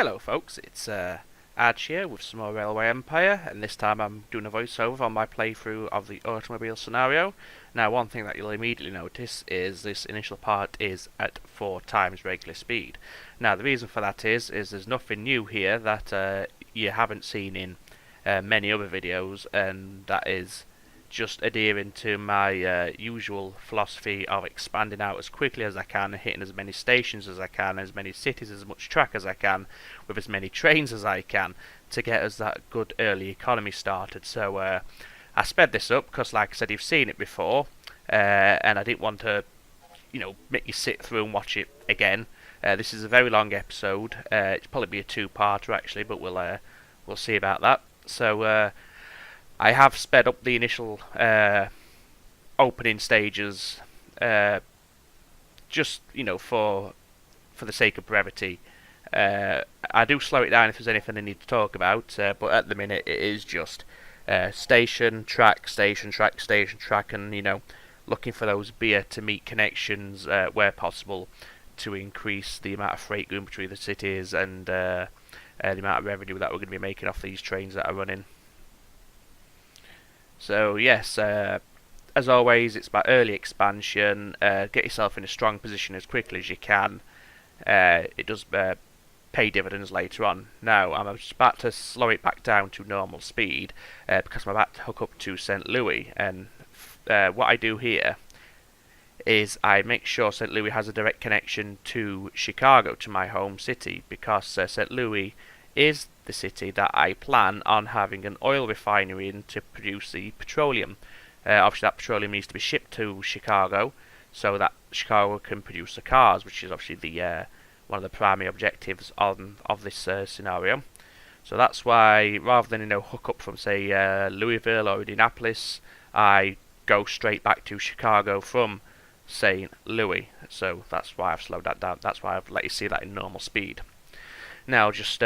Hello folks, it's Arch here with some more Railway Empire, and this time I'm doing a voiceover on my playthrough of the automobile scenario. Now one thing that you'll immediately notice is this initial part is at 4 times regular speed. Now the reason for that is there's nothing new here that you haven't seen in many other videos, and that is just adhering to my usual philosophy of expanding out as quickly as I can, hitting as many stations as I can, as many cities, as much track as I can, with as many trains as I can, to get us that good early economy started. So I sped this up because, like I said, you've seen it before, and I didn't want to, make you sit through and watch it again. This is a very long episode. It'll probably be a two-parter actually, but we'll see about that. So I have sped up the initial opening stages, just for the sake of brevity. I do slow it down if there's anything I need to talk about, but at the minute it is just station, track, station, track, station, track, and looking for those beer to meet connections where possible to increase the amount of freight going between the cities and the amount of revenue that we're going to be making off these trains that are running. So yes, as always, it's about early expansion. Get yourself in a strong position as quickly as you can. It does pay dividends later on. Now I'm just about to slow it back down to normal speed because I'm about to hook up to St. Louis, and what I do here is I make sure St. Louis has a direct connection to Chicago, to my home city, because St. Louis is the city that I plan on having an oil refinery in to produce the petroleum. Obviously that petroleum needs to be shipped to Chicago so that Chicago can produce the cars, which is obviously the one of the primary objectives of this scenario. So that's why, rather than hook up from say Louisville or Indianapolis, I go straight back to Chicago from St. Louis. So that's why I've slowed that down. That's why I've let you see that in normal speed. Now just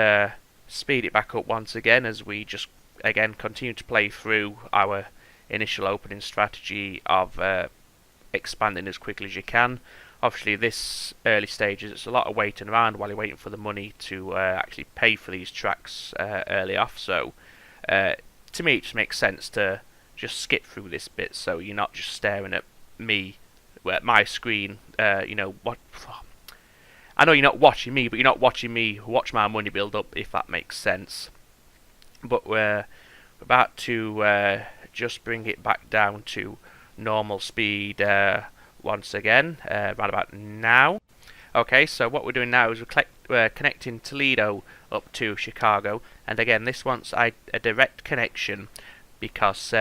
speed it back up once again as we just again continue to play through our initial opening strategy of expanding as quickly as you can. Obviously this early stages, it's a lot of waiting around while you're waiting for the money to actually pay for these tracks early off. So to me it just makes sense to just skip through this bit, so you're not just staring at me, at my screen. What I know you're not watching me, but you're not watching me watch my money build up, if that makes sense. But we're about to just bring it back down to normal speed once again, right about now. Okay, so what we're doing now is we're connecting Toledo up to Chicago, and again this wants a direct connection because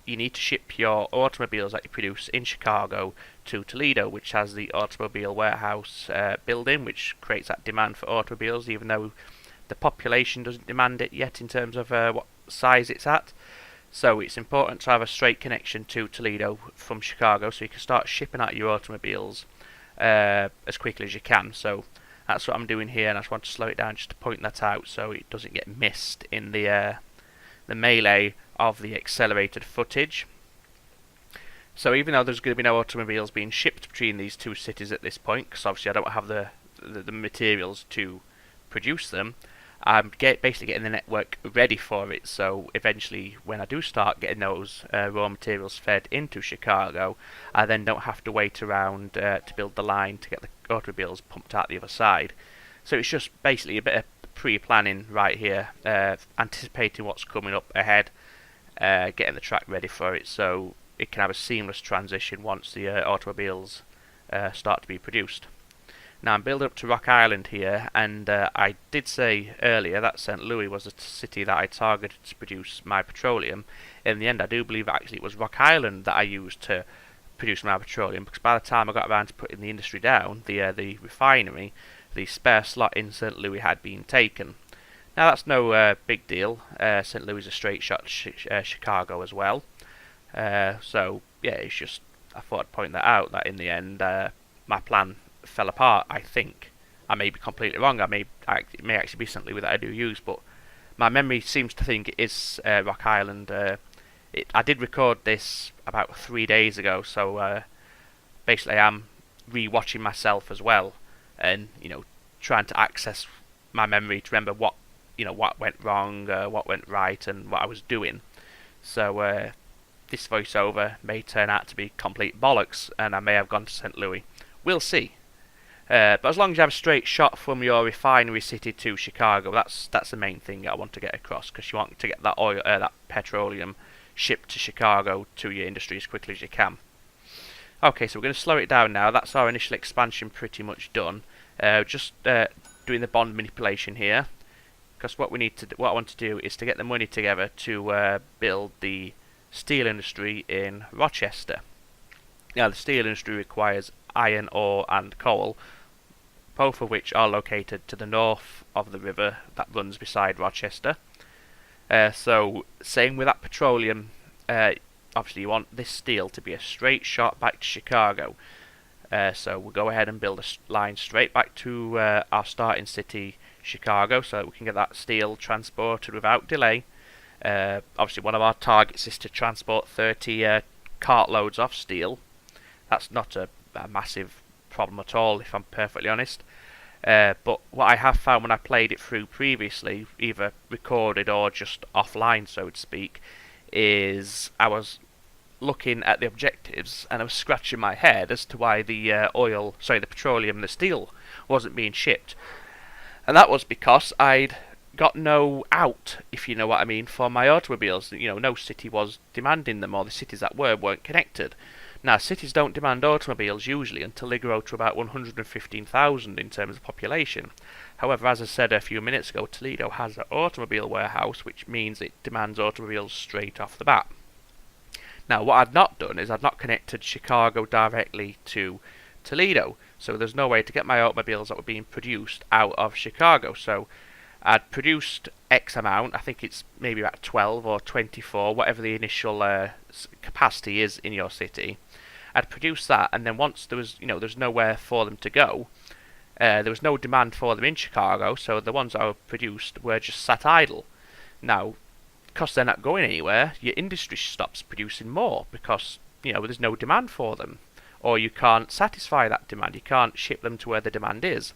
you need to ship your automobiles that you produce in Chicago to Toledo, which has the automobile warehouse building, which creates that demand for automobiles, even though the population doesn't demand it yet in terms of what size it's at. So it's important to have a straight connection to Toledo from Chicago so you can start shipping out your automobiles as quickly as you can. So that's what I'm doing here, and I just want to slow it down just to point that out so it doesn't get missed in the melee of the accelerated footage. So even though there's going to be no automobiles being shipped between these two cities at this point, because obviously I don't have the materials to produce them, I'm basically getting the network ready for it. So eventually, when I do start getting those raw materials fed into Chicago, I then don't have to wait around to build the line to get the automobiles pumped out the other side. So it's just basically a bit of pre-planning right here, anticipating what's coming up ahead, getting the track ready for it so it can have a seamless transition once the automobiles start to be produced. Now I'm building up to Rock Island here, and I did say earlier that St. Louis was a city that I targeted to produce my petroleum. In the end I do believe actually it was Rock Island that I used to produce my petroleum, because by the time I got around to putting the industry down, the refinery, the spare slot in St. Louis had been taken. Now that's no big deal. St. Louis is a straight shot to Chicago as well. So yeah, it's just, I thought I'd point that out, that in the end my plan fell apart. I think I may be completely wrong. It may actually be St. Louis that I do use, but my memory seems to think it is Rock Island. I did record this about 3 days ago, so basically I'm re-watching myself as well, and trying to access my memory to remember what went wrong, what went right, and what I was doing. So this voiceover may turn out to be complete bollocks, and I may have gone to St. Louis. We'll see. But as long as you have a straight shot from your refinery city to Chicago, that's the main thing I want to get across, because you want to get that oil, that petroleum shipped to Chicago to your industry as quickly as you can. Okay, so we're going to slow it down now. That's our initial expansion pretty much done. Just doing the bond manipulation here, because what I want to do is to get the money together to build the steel industry in Rochester. Now, the steel industry requires iron ore and coal, both of which are located to the north of the river that runs beside Rochester. So, same with that petroleum, obviously you want this steel to be a straight shot back to Chicago. So we'll go ahead and build a line straight back to our starting city, Chicago, so that we can get that steel transported without delay. Obviously one of our targets is to transport 30 cartloads of steel. That's not a massive problem at all, if I'm perfectly honest. But what I have found when I played it through previously, either recorded or just offline, so to speak, is I was looking at the objectives and I was scratching my head as to why the the petroleum, the steel, wasn't being shipped. And that was because I'd got no out, if you know what I mean, for my automobiles. No city was demanding them, or the cities that weren't connected. Now, cities don't demand automobiles usually until they grow to about 115,000 in terms of population. However, as I said a few minutes ago, Toledo has an automobile warehouse, which means it demands automobiles straight off the bat. Now, what I'd not done is I'd not connected Chicago directly to Toledo, so there's no way to get my automobiles that were being produced out of Chicago. So I'd produced X amount, I think it's maybe about 12 or 24, whatever the initial capacity is in your city. I'd produced that, and then once there's nowhere for them to go, there was no demand for them in Chicago, so the ones that were produced were just sat idle. Now, because they're not going anywhere, your industry stops producing more because there's no demand for them, or you can't satisfy that demand. You can't ship them to where the demand is.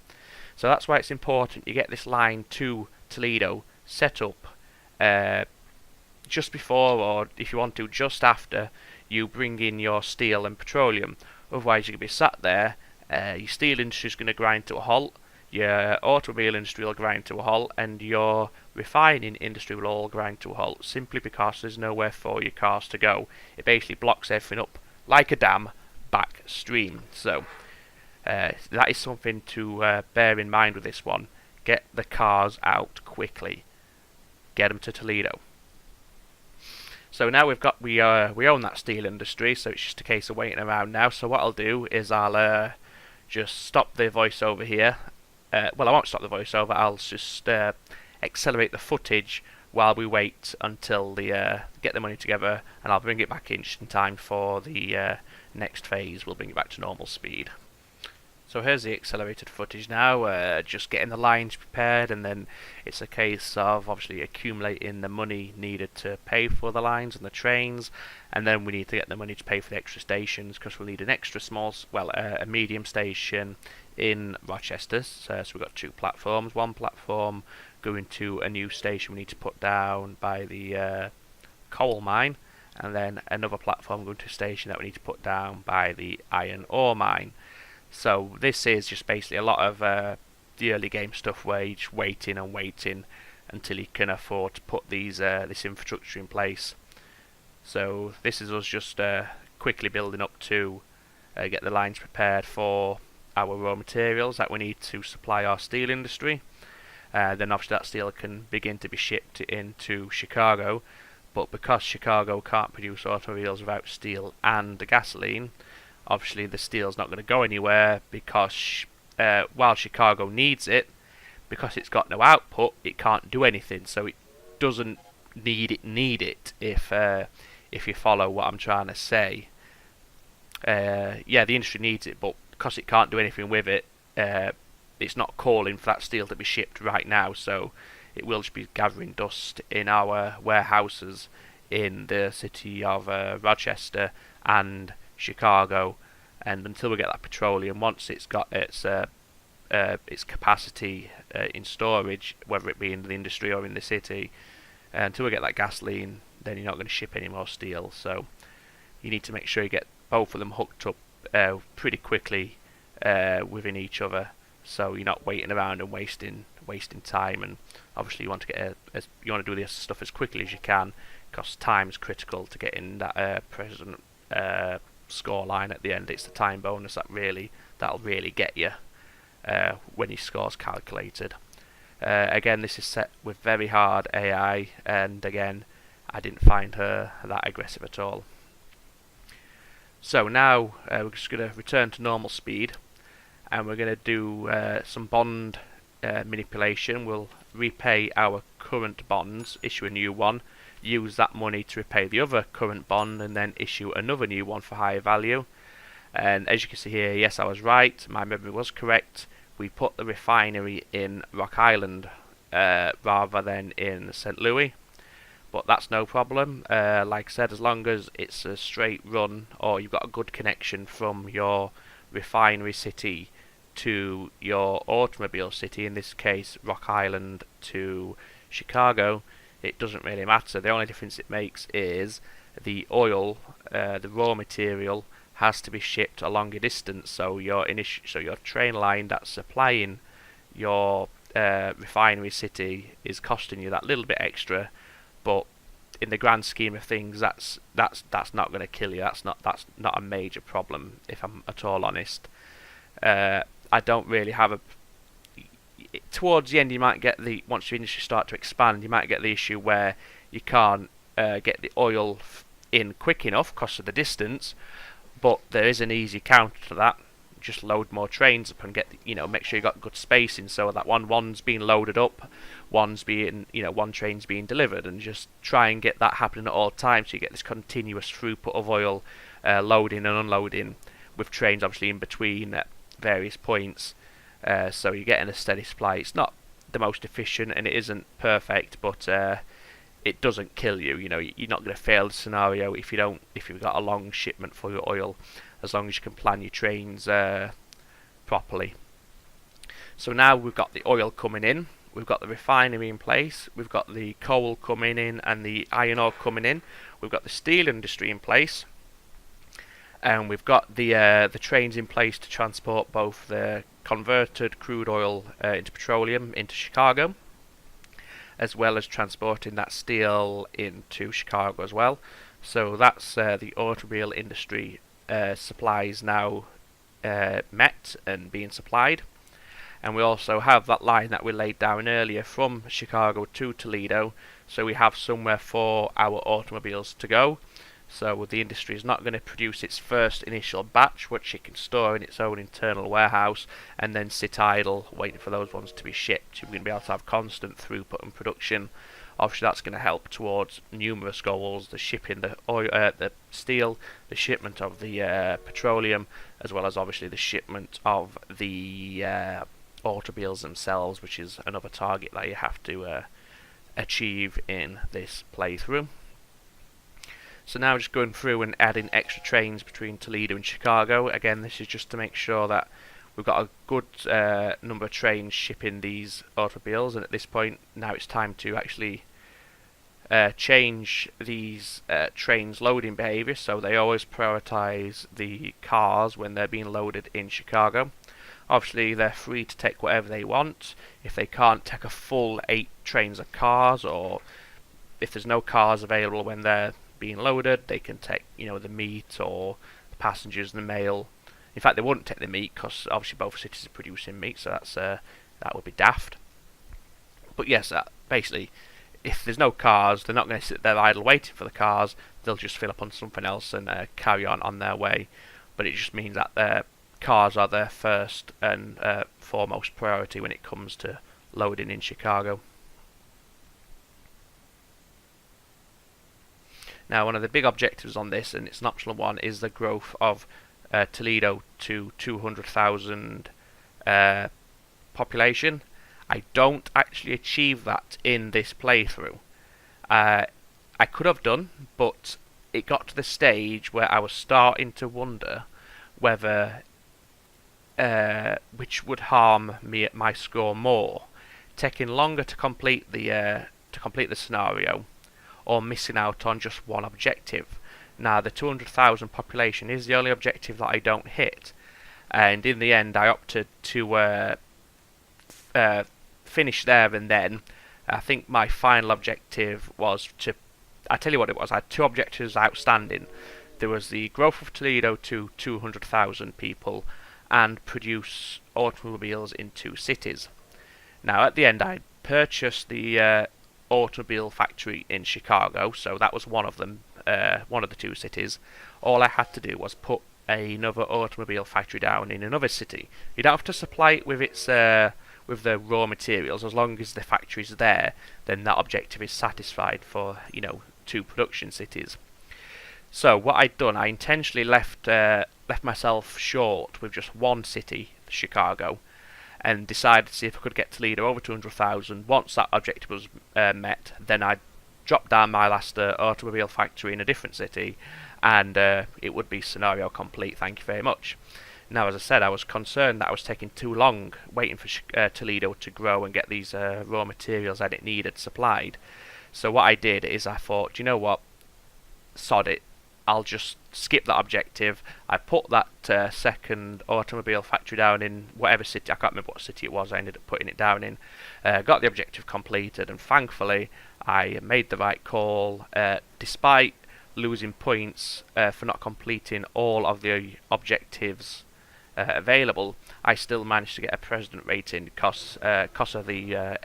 So that's why it's important you get this line to Toledo set up just before, or if you want to, just after you bring in your steel and petroleum. Otherwise, you're going to be sat there. Your steel industry is going to grind to a halt. Your automobile industry will grind to a halt, and your refining industry will all grind to a halt, simply because there's nowhere for your cars to go. It basically blocks everything up like a dam backstream. So that is something to bear in mind with this one. Get the cars out quickly. Get them to Toledo. So now we own that steel industry, so it's just a case of waiting around now. So what I'll do is I'll just stop the voiceover here. Well, I won't stop the voiceover. I'll just accelerate the footage while we wait until get the money together, and I'll bring it back in just in time for the next phase. We'll bring it back to normal speed. So here's the accelerated footage now, just getting the lines prepared, and then it's a case of obviously accumulating the money needed to pay for the lines and the trains, and then we need to get the money to pay for the extra stations, because we'll need an extra a medium station in Rochester. So we've got two platforms. One platform going to a new station we need to put down by the coal mine, and then another platform going to a station that we need to put down by the iron ore mine. So this is just basically a lot of the early game stuff where you're just waiting and waiting until you can afford to put this infrastructure in place. So this is us just quickly building up to get the lines prepared for our raw materials that we need to supply our steel industry. Then obviously that steel can begin to be shipped into Chicago, but because Chicago can't produce automobiles without steel and the gasoline, obviously the steel's not going to go anywhere, because while Chicago needs it, because it's got no output, it can't do anything. So it doesn't need it if you follow what I'm trying to say. Yeah, the industry needs it, but because it can't do anything with it, it's not calling for that steel to be shipped right now, so it will just be gathering dust in our warehouses in the city of Rochester and Chicago, and until we get that petroleum, once it's got its capacity in storage, whether it be in the industry or in the city. Until we get that gasoline, then you're not going to ship any more steel. So you need to make sure you get both of them hooked up pretty quickly within each other, so you're not waiting around and wasting time. And obviously you want to get you want to do this stuff as quickly as you can, because time is critical to getting that present score line at the end. It's the time bonus that'll really get you when your score's calculated. Again, this is set with very hard AI, and again, I didn't find her that aggressive at all. So now we're just going to return to normal speed, and we're going to do some bond manipulation. We'll repay our current bonds, issue a new one, use that money to repay the other current bond, and then issue another new one for higher value. And as you can see here, yes, I was right, my memory was correct. We put the refinery in Rock Island rather than in St. Louis, but that's no problem. Like I said, as long as it's a straight run, or you've got a good connection from your refinery city to your automobile city, in this case Rock Island to Chicago, it doesn't really matter. The only difference it makes is the oil, the raw material, has to be shipped a longer distance. So your train line that's supplying your refinery city is costing you that little bit extra, but in the grand scheme of things, that's not going to kill you. That's not a major problem, if I'm at all honest. I don't really have a. Towards the end, you might get once your industry start to expand, you might get the issue where you can't get the oil in quick enough because of the distance. But there is an easy counter to that. Just load more trains up and make sure you got good spacing, so that one's being loaded up, one train's being delivered, and just try and get that happening at all times, so you get this continuous throughput of oil loading and unloading, with trains obviously in between at various points. So you're getting a steady supply. It's not the most efficient and it isn't perfect, but it doesn't kill you. You're not going to fail the scenario if you've got a long shipment for your oil, as long as you can plan your trains properly. So now we've got the oil coming in, we've got the refinery in place, we've got the coal coming in and the iron ore coming in, we've got the steel industry in place, and we've got the trains in place to transport both the converted crude oil into petroleum into Chicago, as well as transporting that steel into Chicago as well. So that's the automobile industry supplies now met and being supplied. And we also have that line that we laid down earlier from Chicago to Toledo, so we have somewhere for our automobiles to go. So the industry is not going to produce its first initial batch, which it can store in its own internal warehouse and then sit idle waiting for those ones to be shipped. You're going to be able to have constant throughput and production. Obviously that's going to help towards numerous goals: the shipping the oil, the steel, the shipment of the petroleum, as well as obviously the shipment of the automobiles themselves, which is another target that you have to achieve in this playthrough. So now just going through and adding extra trains between Toledo and Chicago. Again, this is just to make sure that we've got a good number of trains shipping these automobiles, and at this point now it's time to actually change these trains' loading behaviour, so they always prioritise the cars when they're being loaded in Chicago. Obviously they're free to take whatever they want. If they can't take a full 8 trains of cars, or if there's no cars available when they're being loaded, they can take the meat or the passengers and the mail. In fact, they wouldn't take the meat because obviously both cities are producing meat, so that would be daft. But yes, basically, if there's no cars, they're not going to sit there idle waiting for the cars. They'll just fill up on something else and carry on their way. But it just means that their cars are their first and foremost priority when it comes to loading in Chicago. Now, one of the big objectives on this, and it's an optional one, is the growth of Toledo to 200,000 population. I don't actually achieve that in this playthrough. I could have done, but it got to the stage where I was starting to wonder whether which would harm me at my score more. taking longer to complete the scenario, or missing out on just one objective. Now, the 200,000 population is the only objective that I don't hit, and in the end, I opted to finish there and then. I think my final objective was to. I tell you what it was. I had two objectives outstanding. There was the growth of Toledo to 200,000 people, and produce automobiles in 2 cities. Now, at the end, I purchased the automobile factory in Chicago, so that was one of them, one of the 2 cities. All I had to do was put another automobile factory down in another city. You don't have to supply it with its with the raw materials. As long as the factory's there, then that objective is satisfied for 2 production cities. So what I'd done, I intentionally left myself short with just one city, Chicago, and decided to see if I could get Toledo over 200,000. Once that objective was met, then I'd drop down my last automobile factory in a different city, and it would be scenario complete. Thank you very much. Now, as I said, I was concerned that I was taking too long waiting for Toledo to grow and get these raw materials that it needed supplied. So what I did is I thought, you know what, sod it, I'll just skip that objective. I put that second automobile factory down in whatever city, I can't remember what city it was, I ended up putting it down in, got the objective completed, and thankfully I made the right call, despite losing points for not completing all of the objectives available. I still managed to get a president rating because of the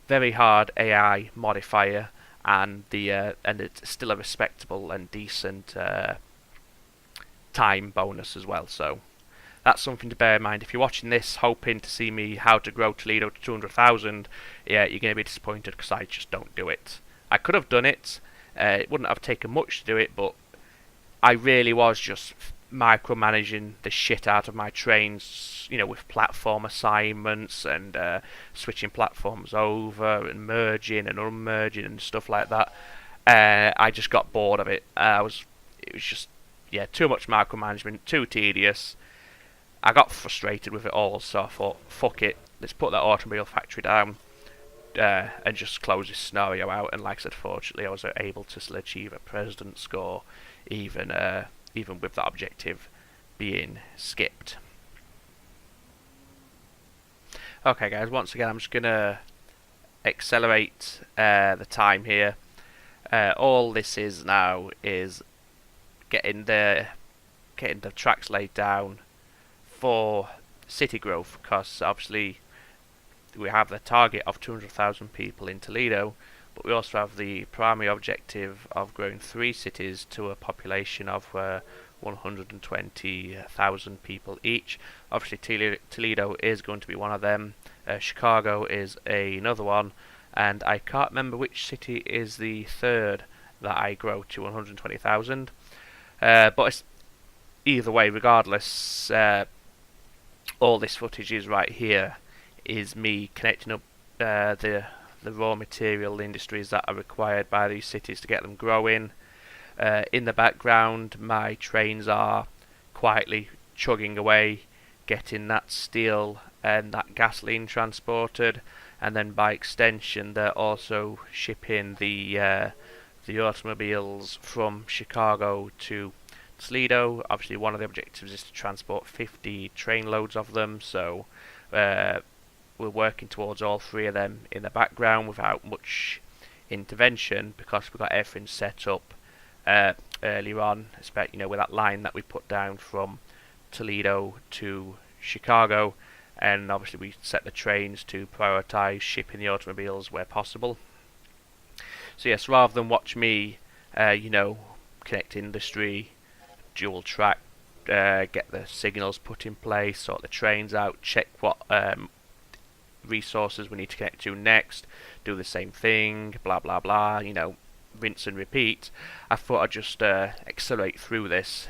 very hard AI modifier, and it's still a respectable and decent time bonus as well. So that's something to bear in mind. If you're watching this hoping to see me how to grow Toledo to 200,000, yeah, you're going to be disappointed because I just don't do it. I could have done it. It wouldn't have taken much to do it, but I really was just micromanaging the shit out of my trains, with platform assignments and switching platforms over and merging and unmerging and stuff like that. I just got bored of it. It was just, too much micromanagement, too tedious. I got frustrated with it all, so I thought, fuck it, let's put that automobile factory down and just close this scenario out. And like I said, fortunately, I was able to still achieve a president score, even with that objective being skipped. Okay guys, once again I'm just going to accelerate the time here. All this is now is getting the tracks laid down for city growth, because obviously we have the target of 200,000 people in Toledo, but we also have the primary objective of growing 3 cities to a population of 120,000 people each. Obviously Toledo is going to be one of them, Chicago is another one, and I can't remember which city is the third that I grow to 120,000. But it's, either way, regardless, all this footage is right here is me connecting up the raw material industries that are required by these cities to get them growing. In the background, my trains are quietly chugging away, getting that steel and that gasoline transported, and then by extension they're also shipping the automobiles from Chicago to Toledo. Obviously one of the objectives is to transport 50 train loads of them, so we're working towards all 3 of them in the background without much intervention, because we've got everything set up earlier on, with that line that we put down from Toledo to Chicago, and obviously we set the trains to prioritise shipping the automobiles where possible. So yes, rather than watch me connect industry, dual track, get the signals put in place, sort the trains out, check what resources we need to connect to next, do the same thing, blah blah blah, rinse and repeat, I thought I'd just accelerate through this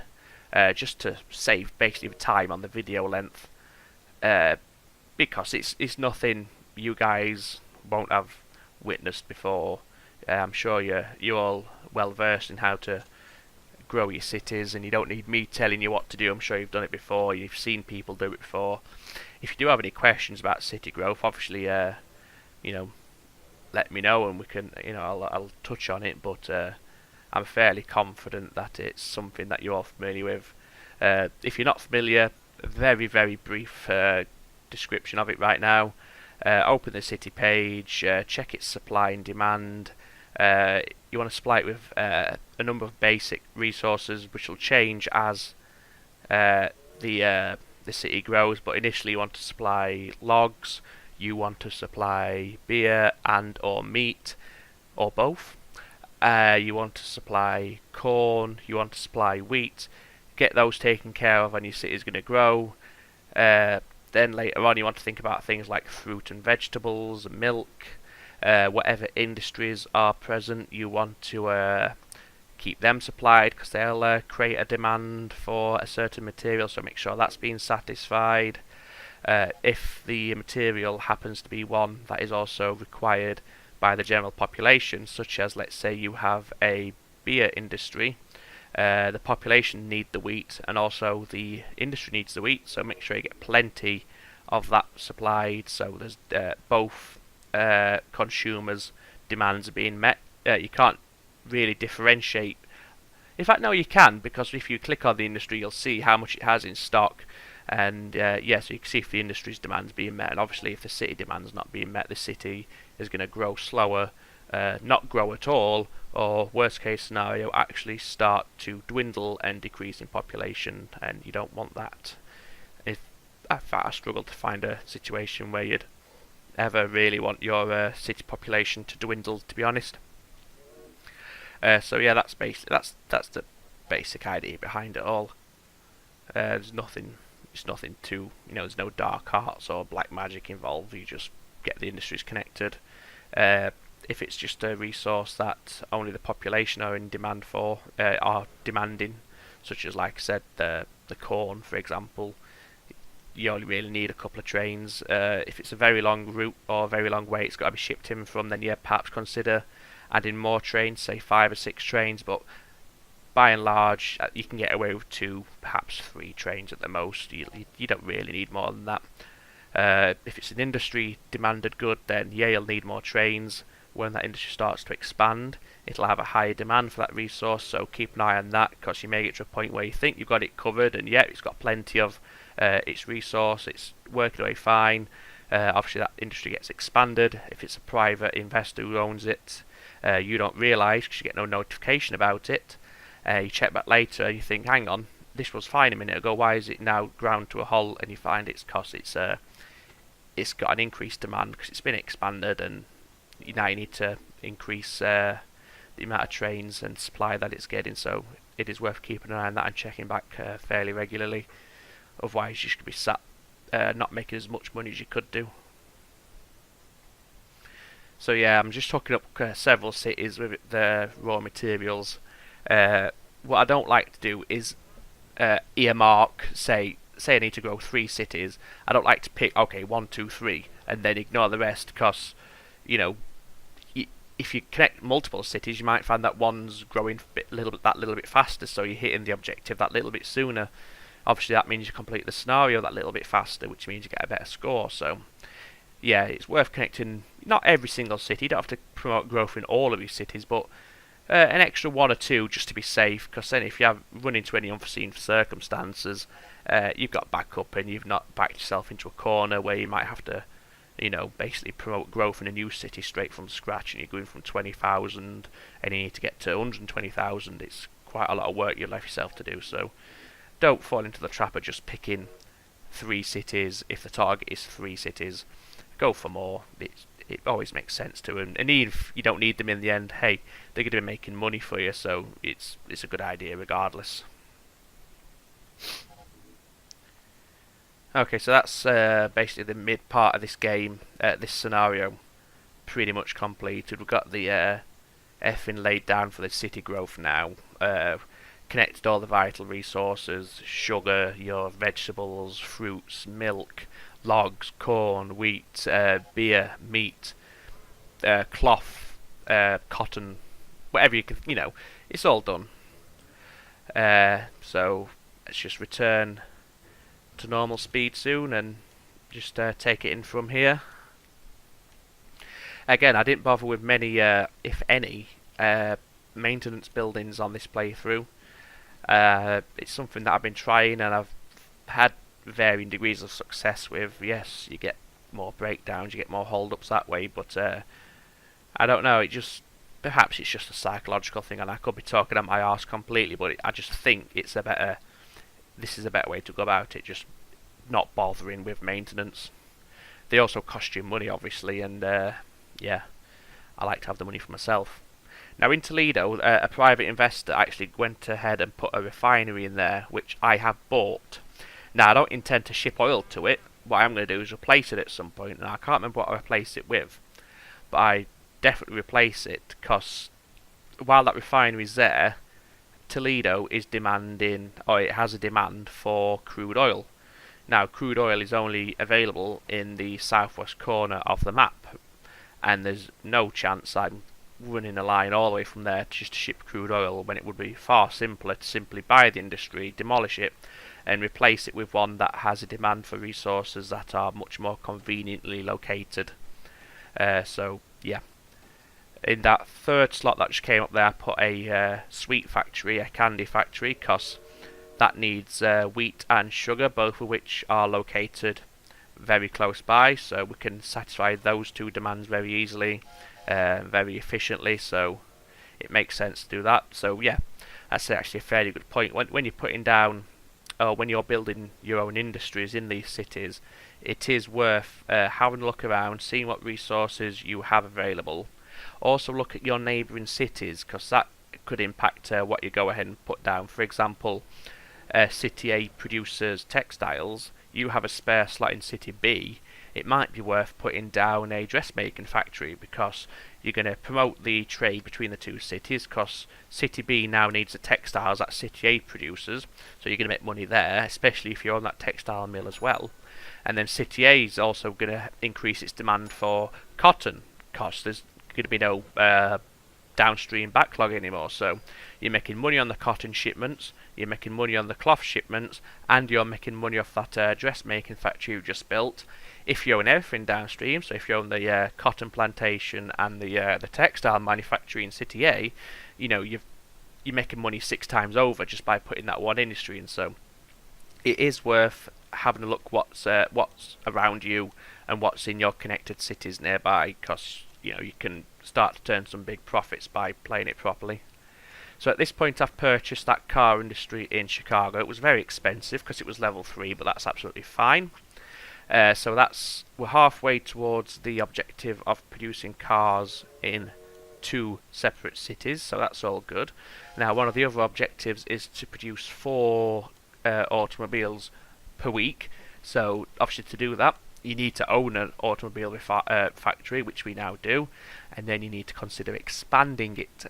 just to save basically time on the video length, because it's nothing you guys won't have witnessed before. I'm sure you're all well versed in how to grow your cities, and you don't need me telling you what to do. I'm sure you've done it before, you've seen people do it before. If you do have any questions about city growth, obviously you know, let me know and we can, I'll touch on it. But I'm fairly confident that it's something that you're familiar with. If you're not familiar, a very, very brief description of it right now. Open the city page, check its supply and demand. You want to supply it with a number of basic resources which will change as the city grows, but initially you want to supply logs, you want to supply beer and or meat, or both. You want to supply corn, you want to supply wheat. Get those taken care of and your city is going to grow. Then later on you want to think about things like fruit and vegetables, milk, whatever industries are present, you want to keep them supplied because they'll create a demand for a certain material, so make sure that's being satisfied. If the material happens to be one that is also required by the general population, such as, let's say you have a beer industry, the population need the wheat and also the industry needs the wheat, so make sure you get plenty of that supplied, so there's both consumers' demands are being met. You can't really differentiate. In fact, no, you can, because if you click on the industry, you'll see how much it has in stock, and so you can see if the industry's demand's being met. And obviously, if the city demand's not being met, the city is going to grow slower, not grow at all, or worst case scenario, actually start to dwindle and decrease in population, and you don't want that. I struggle to find a situation where you'd ever really want your city population to dwindle, to be honest. So yeah, that's the basic idea behind it all. There's nothing too, there's no dark arts or black magic involved. You just get the industries connected. If it's just a resource that only the population are in demand for, are demanding, such as, like I said, the corn, for example, you only really need a couple of trains. If it's a very long route or a very long way it's got to be shipped in from, then yeah, perhaps consider adding more trains, say 5 or 6 trains, but by and large you can get away with 2, perhaps 3 trains at the most. You don't really need more than that. If it's an industry demanded good, then yeah, you'll need more trains. When that industry starts to expand, it'll have a higher demand for that resource, so keep an eye on that, because you may get to a point where you think you've got it covered, and yeah, it's got plenty of its resource, it's working away fine. Obviously that industry gets expanded. If it's a private investor who owns it, you don't realise because you get no notification about it. You check back later, you think, hang on, this was fine a minute ago, why is it now ground to a halt? And you find it's because it's got an increased demand because it's been expanded, and now you need to increase the amount of trains and supply that it's getting, so it is worth keeping an eye on that and checking back fairly regularly. Otherwise you should be sat not making as much money as you could do. So yeah, I'm just hooking up several cities with the raw materials. What I don't like to do is earmark, say I need to grow 3 cities. I don't like to pick, okay, 1, 2, 3, and then ignore the rest, because if you connect multiple cities, you might find that one's growing that little bit faster, so you're hitting the objective that little bit sooner. Obviously that means you complete the scenario that little bit faster, which means you get a better score. So yeah, it's worth connecting not every single city. You don't have to promote growth in all of your cities, but an extra 1 or 2 just to be safe, because then if you run into any unforeseen circumstances, you've got backup and you've not backed yourself into a corner where you might have to basically promote growth in a new city straight from scratch, and you're going from 20,000 and you need to get to 120,000. It's quite a lot of work you've left yourself to do, so don't fall into the trap of just picking 3 cities. If the target is 3 cities, go for more. It always makes sense to, and even if you don't need them in the end, hey, they're going to be making money for you, so it's a good idea regardless. Okay, so that's basically the mid part of this game, this scenario, pretty much completed. We've got the effing laid down for the city growth now. Connected all the vital resources: sugar, your vegetables, fruits, milk, logs, corn, wheat, beer, meat, cloth, cotton, whatever you can, it's all done. So let's just return to normal speed soon and just take it in from here. Again, I didn't bother with many, if any, maintenance buildings on this playthrough. It's something that I've been trying and I've had varying degrees of success with. Yes, you get more breakdowns, you get more hold-ups that way, but I don't know, perhaps it's just a psychological thing and I could be talking out my arse completely, but I just think this is a better way to go about it, just not bothering with maintenance. They also cost you money, obviously, and yeah, I like to have the money for myself. Now in Toledo, a private investor actually went ahead and put a refinery in there, which I have bought. Now I don't intend to ship oil to it. What I'm going to do is replace it at some point, and I can't remember what I replace it with, but I definitely replace it because while that refinery is there, Toledo is demanding, or it has a demand for crude oil. Now, crude oil is only available in the southwest corner of the map, and there's no chance I'm running a line all the way from there just to ship crude oil when it would be far simpler to simply buy the industry, demolish it, and replace it with one that has a demand for resources that are much more conveniently located. So, yeah. In that third slot that just came up there, I put a sweet factory, a candy factory, because that needs wheat and sugar, both of which are located very close by, so we can satisfy those two demands very easily, very efficiently, so it makes sense to do that. So yeah, that's actually a fairly good point. When you're putting down, when you're building your own industries in these cities, it is worth having a look around, seeing what resources you have available. Also look at your neighbouring cities, because that could impact what you go ahead and put down. For example, City A produces textiles, you have a spare slot in City B, it might be worth putting down a dressmaking factory, because you're going to promote the trade between the two cities, because City B now needs the textiles that City A produces, so you're going to make money there, especially if you're on that textile mill as well. And then City A is also going to increase its demand for cotton, because there's going to be no downstream backlog anymore, so you're making money on the cotton shipments, you're making money on the cloth shipments, and you're making money off that dressmaking factory you just built. If you own everything downstream, so if you own the cotton plantation and the textile manufactury in City A, you know you're making money 6 times over just by putting that one industry in. So it is worth having a look what's around you and what's in your connected cities nearby, because you know you can start to turn some big profits by playing it properly. So at this point I've purchased that car industry in Chicago. It was very expensive because it was level 3, but that's absolutely fine. So we're halfway towards the objective of producing cars in 2 separate cities, so that's all good. Now one of the other objectives is to produce 4 automobiles per week, so obviously to do that you need to own an automobile factory, which we now do, and then you need to consider expanding it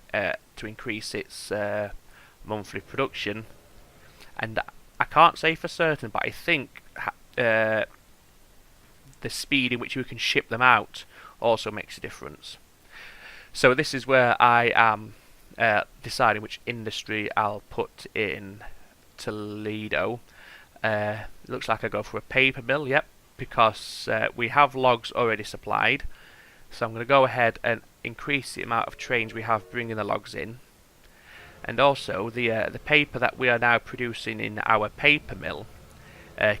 to increase its monthly production. And I can't say for certain, but I think the speed in which you can ship them out also makes a difference. So this is where I am deciding which industry I'll put in Toledo. Looks like I go for a paper mill, yep, because we have logs already supplied. So I'm going to go ahead and increase the amount of trains we have bringing the logs in. And also the paper that we are now producing in our paper mill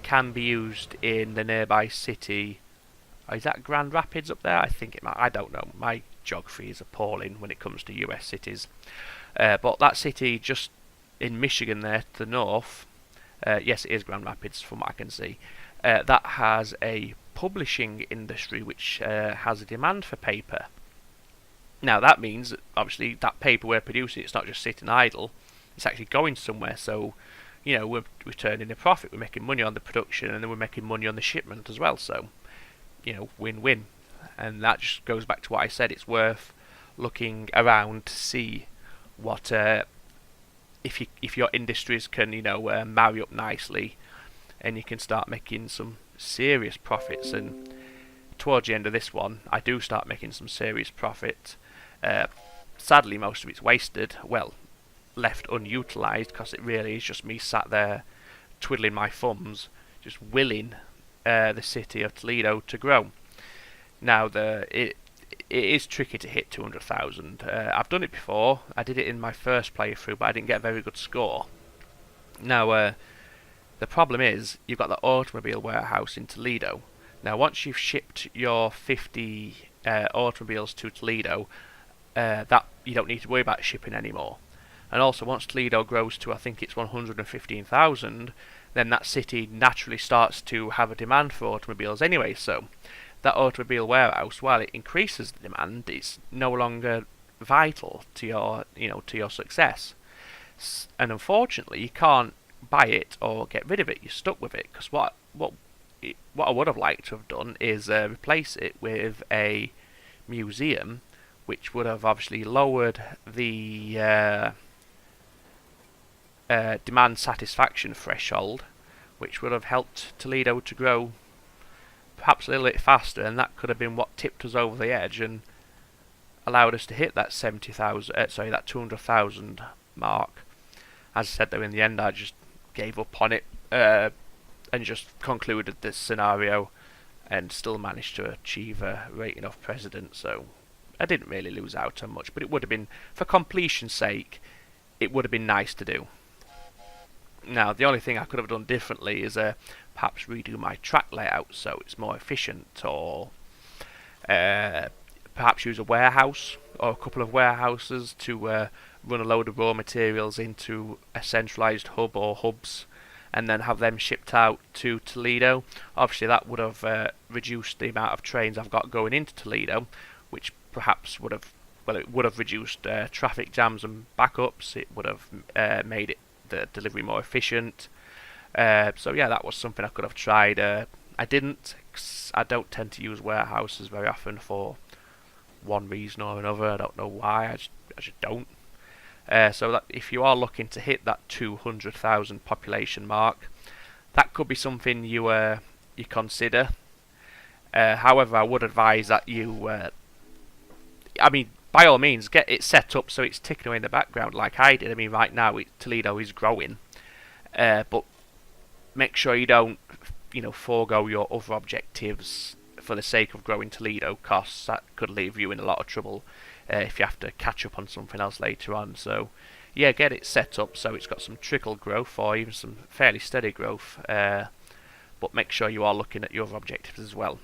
can be used in the nearby city. Is that Grand Rapids up there? I think it might. I don't know. My geography is appalling when it comes to US cities. But that city just in Michigan there to the north, yes it is Grand Rapids from what I can see, that has a publishing industry which has a demand for paper. Now that means that obviously that paper we're producing, it's not just sitting idle, it's actually going somewhere. So you know we're turning a profit, we're making money on the production, and then we're making money on the shipment as well. So you know, win-win. And that just goes back to what I said, it's worth looking around to see what if your industries can, you know, marry up nicely, and you can start making some serious profits. And towards the end of this one I do start making some serious profit. Sadly most of it's wasted, well, left unutilised, because it really is just me sat there twiddling my thumbs, just willing the city of Toledo to grow. Now it is tricky to hit 200,000. I've done it before. I did it in my first playthrough, but I didn't get a very good score. Now, the problem is you've got the automobile warehouse in Toledo. Now, once you've shipped your 50 automobiles to Toledo, that you don't need to worry about shipping anymore. And also, once Toledo grows to, I think it's 115,000, then that city naturally starts to have a demand for automobiles anyway. So that automobile warehouse, while it increases the demand, it's no longer vital to your success. And unfortunately, you can't buy it or get rid of it. You're stuck with it, because what I would have liked to have done is replace it with a museum, which would have obviously lowered the demand satisfaction threshold, which would have helped Toledo to grow perhaps a little bit faster, and that could have been what tipped us over the edge and allowed us to hit that 200,000 mark. As I said, though, in the end, I just gave up on it and just concluded this scenario, and still managed to achieve a rating of president. So I didn't really lose out on much, but it would have been, for completion's sake, it would have been nice to do. Now, the only thing I could have done differently is perhaps redo my track layout so it's more efficient, or perhaps use a warehouse or a couple of warehouses to run a load of raw materials into a centralised hub or hubs, and then have them shipped out to Toledo. Obviously, that would have reduced the amount of trains I've got going into Toledo, which perhaps would have, well, it would have reduced traffic jams and backups. It would have made it the delivery more efficient. So yeah, that was something I could have tried. I didn't. 'Cause I don't tend to use warehouses very often for one reason or another. I don't know why. I just don't. So that if you are looking to hit that 200,000 population mark, that could be something you consider. However, I would advise that you, I mean, by all means, get it set up so it's ticking away in the background like I did. I mean, right now Toledo is growing, but make sure you don't, forego your other objectives for the sake of growing Toledo, costs that could leave you in a lot of trouble if you have to catch up on something else later on. So yeah, get it set up so it's got some trickle growth or even some fairly steady growth, but make sure you are looking at your other objectives as well.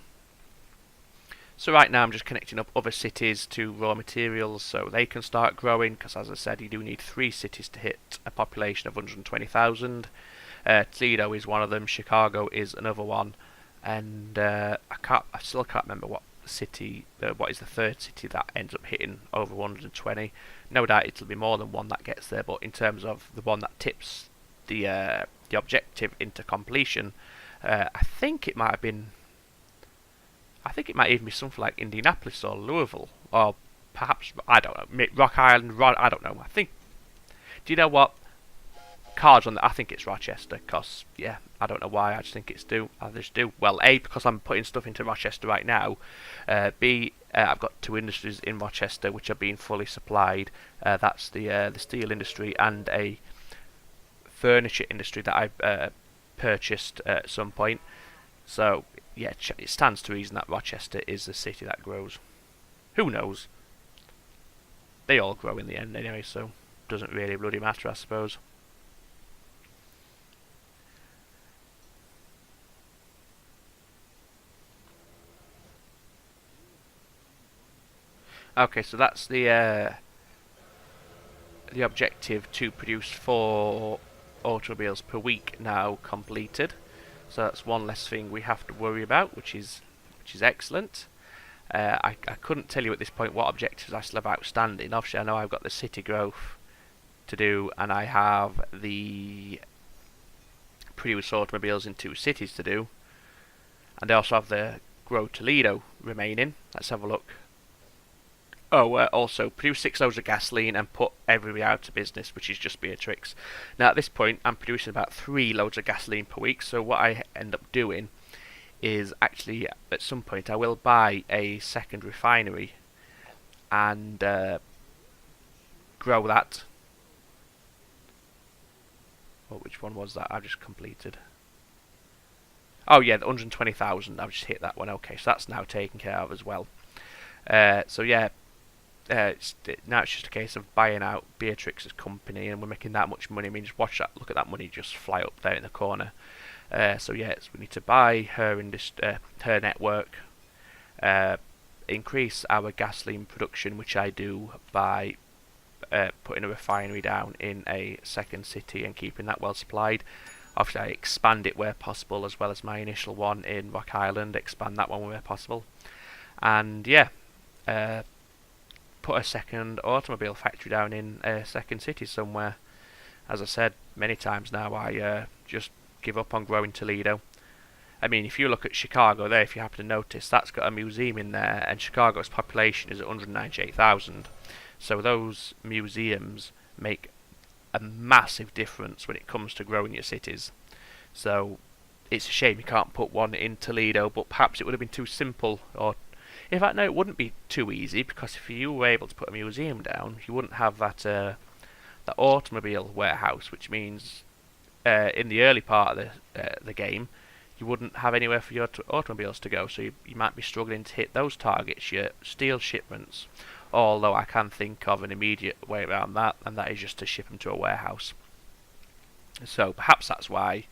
So right now I'm just connecting up other cities to raw materials so they can start growing, because as I said, you do need 3 cities to hit a population of 120,000. Toledo is one of them, Chicago is another one, and I still can't remember what city, what is the third city that ends up hitting over 120. No doubt it'll be more than one that gets there, but in terms of the one that tips the objective into completion, I think it might even be something like Indianapolis or Louisville, or perhaps, I don't know, Rock Island, I don't know. Do you know what? Cards on that, I think it's Rochester, because, yeah, I don't know why, I just think it's due. I just do. Well, A, because I'm putting stuff into Rochester right now. B, I've got 2 industries in Rochester which are being fully supplied. That's the steel industry and a furniture industry that I purchased at some point. So, yeah, it stands to reason that Rochester is the city that grows. Who knows? They all grow in the end anyway, so doesn't really bloody matter, I suppose. Okay, so that's the objective to produce 4 automobiles per week now completed. So that's one less thing we have to worry about, which is excellent. I couldn't tell you at this point what objectives I still have outstanding. Obviously, I know I've got the city growth to do, and I have the produce automobiles in 2 cities to do, and I also have the grow Toledo remaining. Let's have a look. Oh, also produce 6 loads of gasoline and put everybody out of business, which is just Beatrix. Now at this point I'm producing about 3 loads of gasoline per week, so what I end up doing is actually at some point I will buy a second refinery and grow that. Oh, which one was that I've just completed? Oh yeah, the 120,000, I've just hit that one. Okay, so that's now taken care of as well. So yeah, now it's just a case of buying out Beatrix's company, and we're making that much money. I mean, just watch that, look at that money just fly up there in the corner. So yeah, we need to buy her her network, uh, increase our gasoline production, which I do by putting a refinery down in a second city and keeping that well supplied. Obviously, I expand it where possible, as well as my initial one in Rock Island, expand that one where possible. And yeah, uh, put a second automobile factory down in a second city somewhere. As I said many times now, I just give up on growing Toledo. I mean, if you look at Chicago there, if you happen to notice, that's got a museum in there, and Chicago's population is 198,000. So those museums make a massive difference when it comes to growing your cities. So it's a shame you can't put one in Toledo, but perhaps it would have been too simple, or in fact, no, it wouldn't be too easy, because if you were able to put a museum down, you wouldn't have that automobile warehouse, which means in the early part of the game, you wouldn't have anywhere for your automobiles to go, so you might be struggling to hit those targets, your steel shipments. Although I can think of an immediate way around that, and that is just to ship them to a warehouse. So perhaps that's why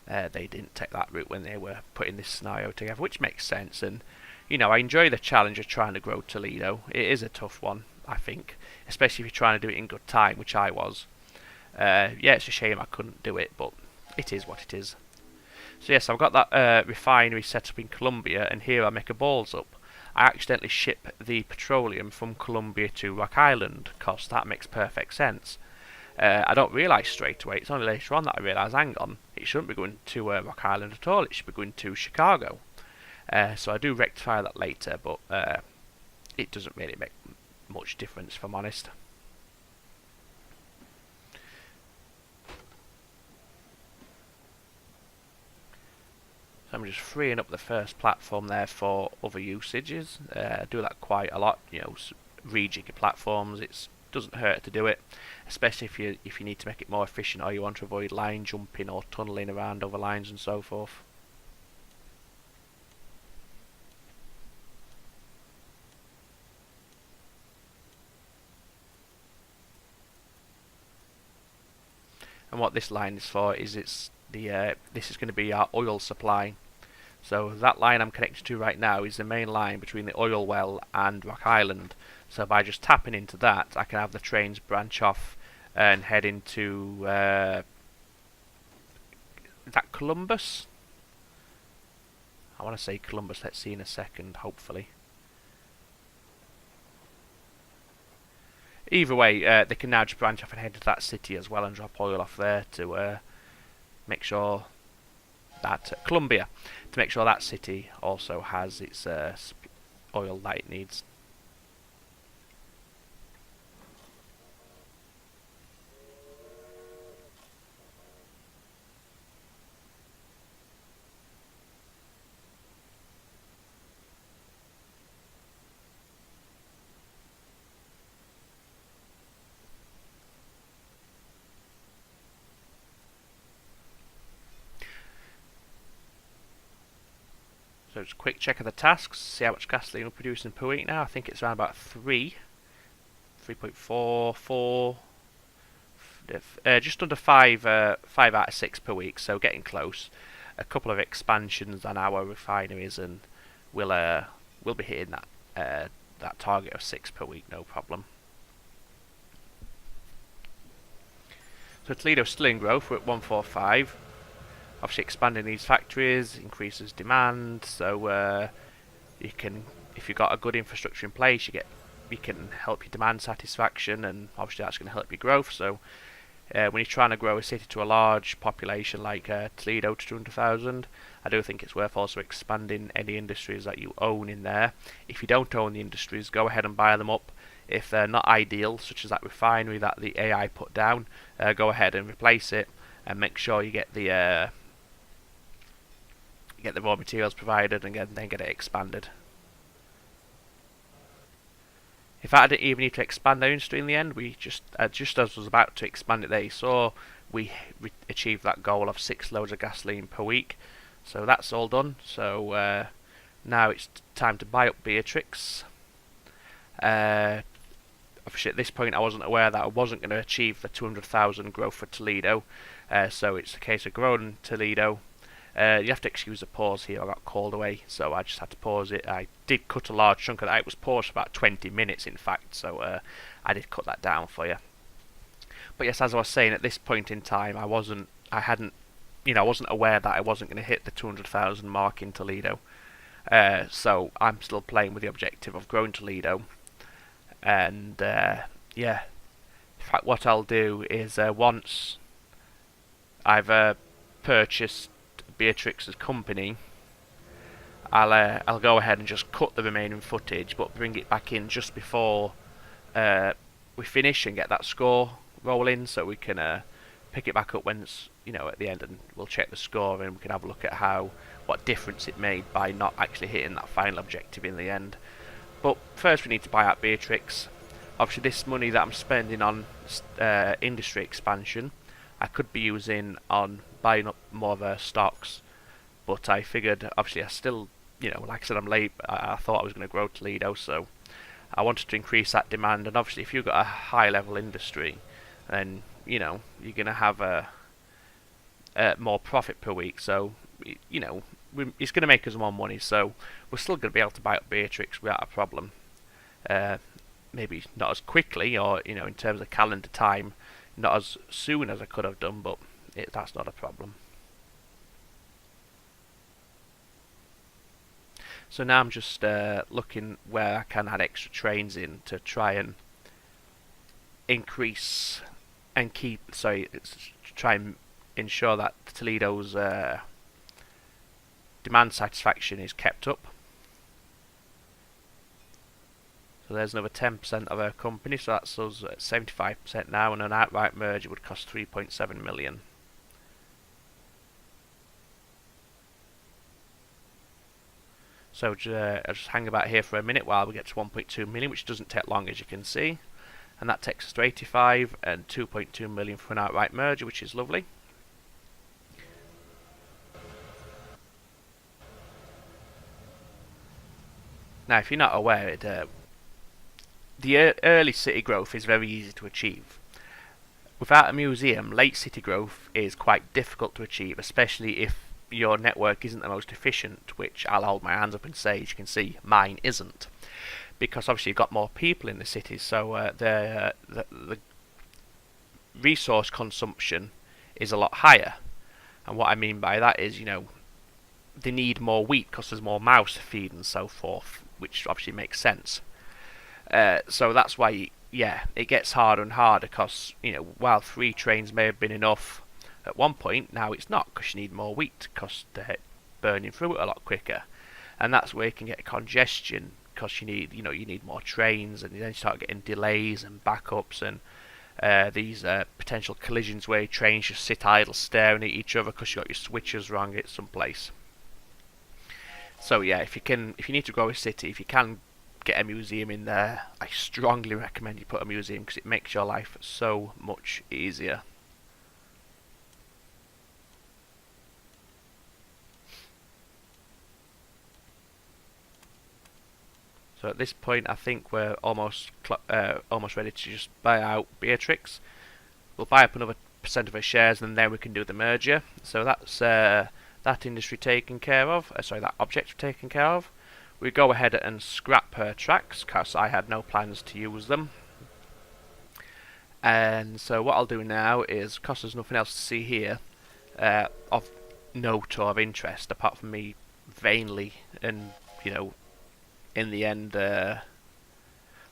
they didn't take that route when they were putting this scenario together, which makes sense. And I enjoy the challenge of trying to grow Toledo. It is a tough one, I think, especially if you're trying to do it in good time, which I was. Yeah, it's a shame I couldn't do it, but it is what it is. So yes, I've got that refinery set up in Columbia, and here I make a balls up. I accidentally ship the petroleum from Columbia to Rock Island, because that makes perfect sense. I don't realise straight away, it's only later on that I realise, hang on, it shouldn't be going to Rock Island at all, it should be going to Chicago. So I do rectify that later, but it doesn't really make much difference, if I'm honest. So I'm just freeing up the first platform there for other usages. I do that quite a lot, rejigging platforms. It doesn't hurt to do it, especially if you need to make it more efficient, or you want to avoid line jumping or tunneling around over lines and so forth. And what this line is for is this is going to be our oil supply. So that line I'm connected to right now is the main line between the oil well and Rock Island. So by just tapping into that, I can have the trains branch off and head into is that Columbus? I want to say Columbus. Let's see in a second, hopefully. Either way, they can now just branch off and head to that city as well and drop oil off there to make sure that Columbia, to make sure that city also has its oil that it needs. So just a quick check of the tasks, see how much gasoline we're producing per week now. I think it's around about 3.44, just under 5 out of 6 per week, so getting close. A couple of expansions on our refineries, and we'll be hitting that target of 6 per week, no problem. So Toledo's still in growth, we're at 145. Obviously expanding these factories increases demand, so you can, if you've got a good infrastructure in place, you can help your demand satisfaction, and obviously that's going to help your growth. So when you're trying to grow a city to a large population like Toledo to 200,000, I do think it's worth also expanding any industries that you own in there. If you don't own the industries, go ahead and buy them up. If they're not ideal, such as that refinery that the AI put down, go ahead and replace it, and make sure you get the raw materials provided, and then get it expanded. In fact, I didn't even need to expand our industry in the end. We just as I was about to expand it there, you saw we achieved that goal of 6 loads of gasoline per week. So that's all done. So now it's time to buy up Beatrix. Uh, Obviously, at this point, I wasn't aware that I wasn't going to achieve the 200,000 growth for Toledo. So it's a case of growing Toledo. You have to excuse the pause here. I got called away, so I just had to pause it. I did cut a large chunk of that. It was paused for about 20 minutes, in fact, so I did cut that down for you. But yes, as I was saying, at this point in time, I wasn't aware that I wasn't going to hit the 200,000 mark in Toledo. So I'm still playing with the objective of growing Toledo. And yeah, in fact, what I'll do is once I've purchased Beatrix's company, I'll go ahead and just cut the remaining footage, but bring it back in just before we finish and get that score rolling, so we can pick it back up when it's at the end, and we'll check the score and we can have a look at what difference it made by not actually hitting that final objective in the end. But first we need to buy out Beatrix. Obviously this money that I'm spending on industry expansion, I could be using on buying up more of her stocks, but I figured, obviously I still, like I said, I'm late. I thought I was going to grow Toledo, so I wanted to increase that demand. And obviously if you've got a high level industry, then you're going to have more profit per week, so it's going to make us more money, so we're still going to be able to buy up Beatrix without a problem. Maybe not as quickly, or in terms of calendar time, not as soon as I could have done, but that's not a problem. So now I'm just looking where I can add extra trains in to try and increase and try and ensure that Toledo's demand satisfaction is kept up. So there's another 10% of our company, so that's us at 75% now, and an outright merger would cost 3.7 million. So I'll just hang about here for a minute while we get to 1.2 million, which doesn't take long, as you can see. And that takes us to 85 and 2.2 million for an outright merger, which is lovely. Now, if you're not aware, the early city growth is very easy to achieve. Without a museum, late city growth is quite difficult to achieve, especially if your network isn't the most efficient, which I'll hold my hands up and say, as you can see, mine isn't. Because obviously you've got more people in the cities, so the resource consumption is a lot higher. And what I mean by that is, they need more wheat because there's more mouths to feed and so forth, which obviously makes sense. So that's why, it gets harder and harder because, while 3 trains may have been enough at one point, now it's not, because you need more wheat because they're burning through it a lot quicker. And that's where you can get congestion, because you need more trains, and then you start getting delays and backups and these potential collisions where trains just sit idle staring at each other because you got your switches wrong at some place. So yeah, if you need to grow a city, if you can get a museum in there, I strongly recommend you put a museum, because it makes your life so much easier. So at this point, I think we're almost ready to just buy out Beatrix. We'll buy up another percent of her shares, and then we can do the merger. So that's that industry taken care of. That object taken care of. We go ahead and scrap her tracks, because I had no plans to use them. And so what I'll do now is, because there's nothing else to see here of note or of interest, apart from me vainly and in the end, I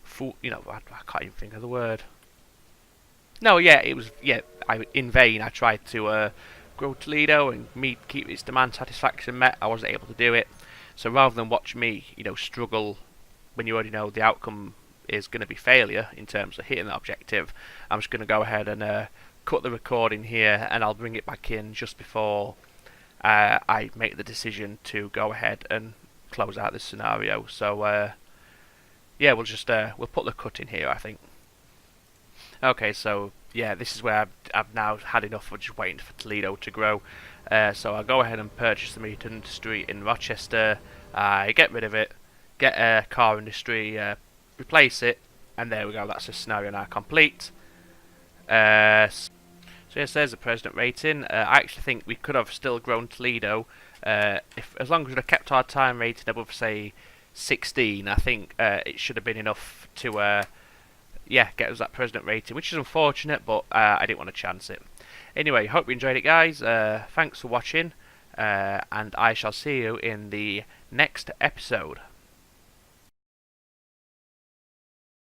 can't even think of the word. No, in vain I tried to grow Toledo and keep its demand satisfaction met. I wasn't able to do it. So rather than watch me, struggle when you already know the outcome is going to be failure in terms of hitting that objective, I'm just going to go ahead and cut the recording here, and I'll bring it back in just before I make the decision to go ahead and close out this scenario. So we'll put the cut in here, I think. Okay, so this is where I've now had enough of just waiting for Toledo to grow. So I'll go ahead and purchase the meat industry in Rochester. Get rid of it, get a car industry replace it, and there we go, that's the scenario now complete. So yes, there's the president rating. I actually think we could have still grown Toledo if, as long as we'd have kept our time rating above, say, 16. I think it should have been enough to get us that president rating, which is unfortunate, but I didn't want to chance it. Anyway, hope you enjoyed it, guys. Thanks for watching, and I shall see you in the next episode.